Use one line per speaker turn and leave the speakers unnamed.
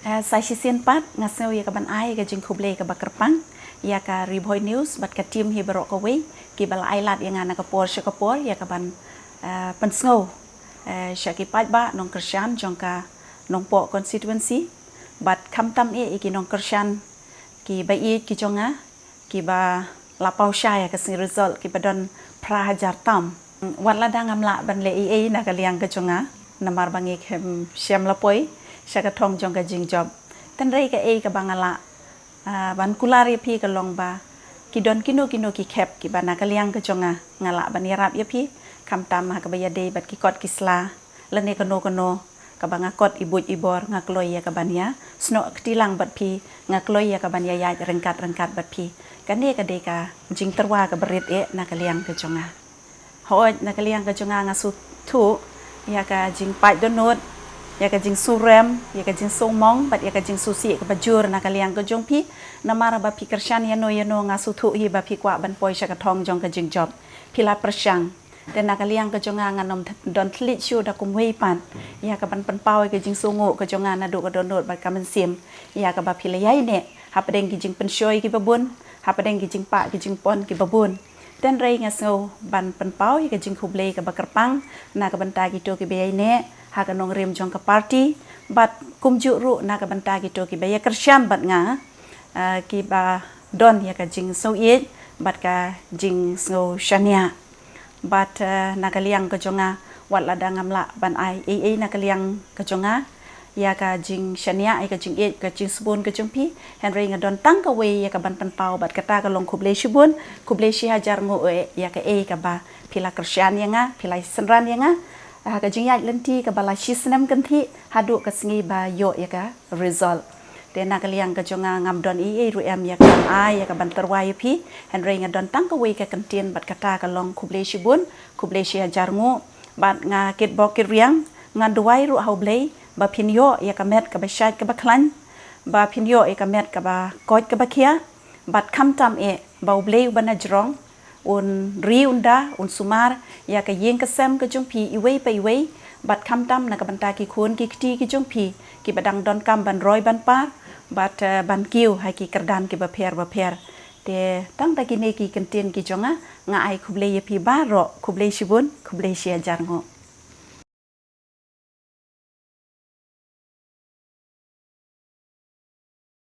Saya sian pat ngasau ya kaban ai ka jing Khublei ka bakerpang ya ka Riboy News bat ka tim hi berok kawe ki bala ailat yang ana kapor syakapor ya kaban pensngau syaki pat ba nong Kyrshan Jong ka nong po constituency bat kamtam iki nong Kyrshan ki ba ki jonga ki ba lapau syaya ka sing result ki badon prahajar tam wan ladang amla ban le na ka liang ka jonga namar bangi kem syam lapoi syakatong jong ka jing job tan rei ka ka bangala ban kulari pi ka long ba ki don kino ki khep ki bana ka liang ka jonga ngala ban yarap ya pi kam tam ha ka ba yade bat ki kot kisla lene kono ka banga kot ibuj ibor ngakloy ya ka banya sno ktilang bat pi ngakloy ya ka banya ya rengkat bat pi kane ka de ka jing terwa ka berit na ka liang ka jonga hoj na ka liang ka jonga ngasu thu ya ka jing pai donot ya ka jing surem ya ka jing somong bat ya ka jing susi ka bajur na ka liang ka jong pi namara ba pi Kyrshan yano ngasu thu hi ba pi kwa ban poi syakatong jong ka jing job pila persyang dan na ka liang ka jonga nganom don tlit shu da kum wei pan ya ka ban pau ka jing sungu ka jonga na do ka donot bat ka men sim ya ka ba pila yai ne ha padeng ki jing pensyoi ki babun ha padeng ki jing pa ki jing pon ki babun dan rei ngaso ban pau ka jing Khublei ka bakerpang na ka banta ki to ki be ne ha ka nong rem jong ka party bat kumju ru na ka banta ki to ki be ya Kyrshan bat nga ki ba don ya ka jing so ye bat ka jing so shania bat na ka liang ka jonga wat la dangamla ban ai na ka liang ka jonga ya ka jing shania ka jing ka jing subun ka jong pi henry nga don tang ka we ya ka ban pau bat kata ka long Khublei shubun Khublei shi hajar ngo ya ka ka ba pila Kyrshan ya nga pila senran ya nga ka jing ya lenti ka bala shi senam kan thi hadu ka singi ba yo ya ka result de na ka liang ka jonga ngam don ru em ya ka ai ya ka ban terwai pi henry nga don tang ka we ka kantin bat kata ka long Khublei shubun Khublei shi hajar ngo bat nga kit bok kit riang nga duai ru Khublei ba pinyo ya ka met ka ba shat ka ba klan ba pinyo ya ka met ka ba kot ka ba kia bat kamtam ba Khublei ba na jrong un ri unda un sumar ya ka yeng ka sem ka jong pi iwei pa iwei bat kamtam na ka banta ki khun ki kti ki jong pi ki badang don kam ban roi ban par bat ban kiu hai ki kerdan ki ba pher te tang ta ki ne ki kantin ki jonga nga ai Khublei ya pi ba ro Khublei shibun Khublei shi ajar ngo